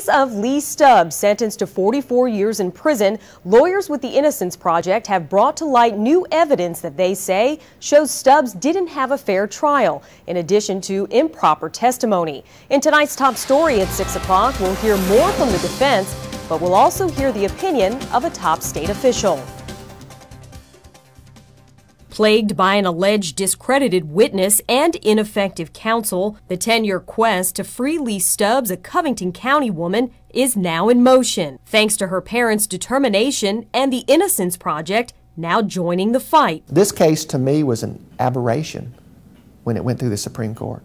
case of Leigh Stubbs, sentenced to 44 years in prison, lawyers with the Innocence Project have brought to light new evidence that they say shows Stubbs didn't have a fair trial, in addition to improper testimony. In tonight's top story at 6 o'clock, we'll hear more from the defense, but we'll also hear the opinion of a top state official. Plagued by an alleged discredited witness and ineffective counsel, the 10-year quest to free Leigh Stubbs, a Covington County woman, is now in motion, thanks to her parents' determination and the Innocence Project now joining the fight. This case, to me, was an aberration when it went through the Supreme Court.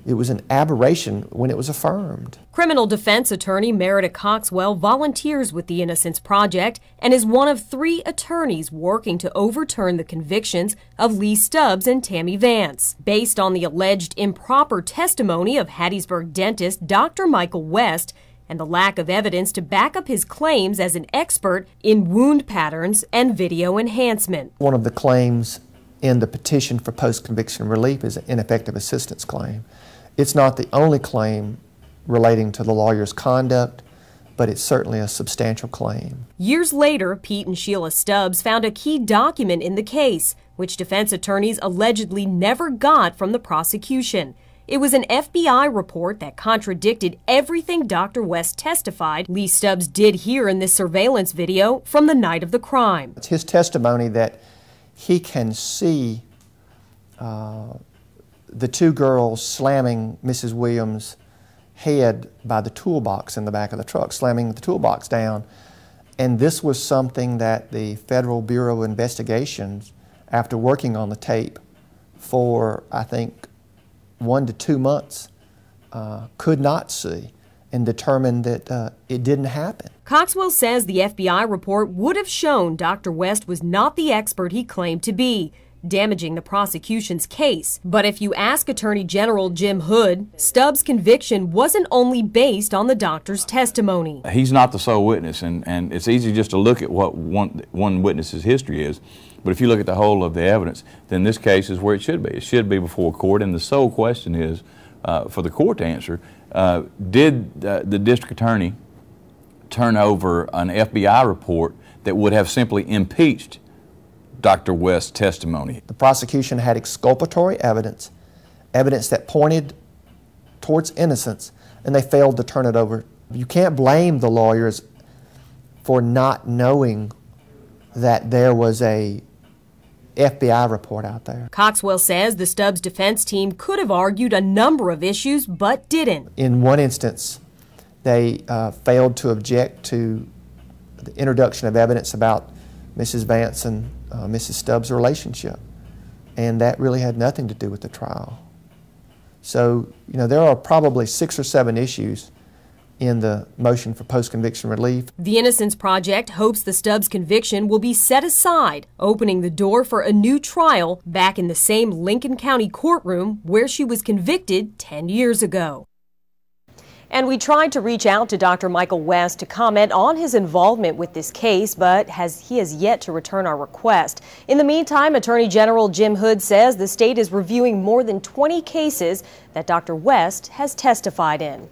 It was an aberration when it was affirmed. Criminal defense attorney Meredith Coxwell volunteers with the Innocence Project and is one of 3 attorneys working to overturn the convictions of Leigh Stubbs and Tammy Vance. Based on the alleged improper testimony of Hattiesburg dentist Dr. Michael West and the lack of evidence to back up his claims as an expert in wound patterns and video enhancement. One of the claims in the petition for post-conviction relief is an ineffective assistance claim. It's not the only claim relating to the lawyer's conduct, but it's certainly a substantial claim. Years later, Pete and Sheila Stubbs found a key document in the case, which defense attorneys allegedly never got from the prosecution. It was an FBI report that contradicted everything Dr. West testified Leigh Stubbs did hear in this surveillance video from the night of the crime. It's his testimony that he can see the 2 girls slamming Mrs. Williams' head by the toolbox in the back of the truck, slamming the toolbox down. And this was something that the Federal Bureau of Investigations, after working on the tape for, I think, 1 to 2 months, could not see and determined that it didn't happen. Coxwell says the FBI report would have shown Dr. West was not the expert he claimed to be, damaging the prosecution's case. But if you ask Attorney General Jim Hood, Stubbs' conviction wasn't only based on the doctor's testimony. He's not the sole witness, and it's easy just to look at what one witness's history is. But if you look at the whole of the evidence, then this case is where it should be. It should be before court, and the sole question is for the court to answer, did the district attorney turn over an FBI report that would have simply impeached Dr. West's testimony? The prosecution had exculpatory evidence, evidence that pointed towards innocence, and they failed to turn it over. You can't blame the lawyers for not knowing that there was a FBI report out there. Coxwell says the Stubbs defense team could have argued a number of issues, but didn't. In one instance, they failed to object to the introduction of evidence about Mrs. Vance and Mrs. Stubbs' relationship, and that really had nothing to do with the trial. So, you know, there are probably 6 or 7 issues in the motion for post-conviction relief. The Innocence Project hopes the Stubbs conviction will be set aside, opening the door for a new trial back in the same Lincoln County courtroom where she was convicted 10 years ago. And we tried to reach out to Dr. Michael West to comment on his involvement with this case, but he has yet to return our request. In the meantime, Attorney General Jim Hood says the state is reviewing more than 20 cases that Dr. West has testified in.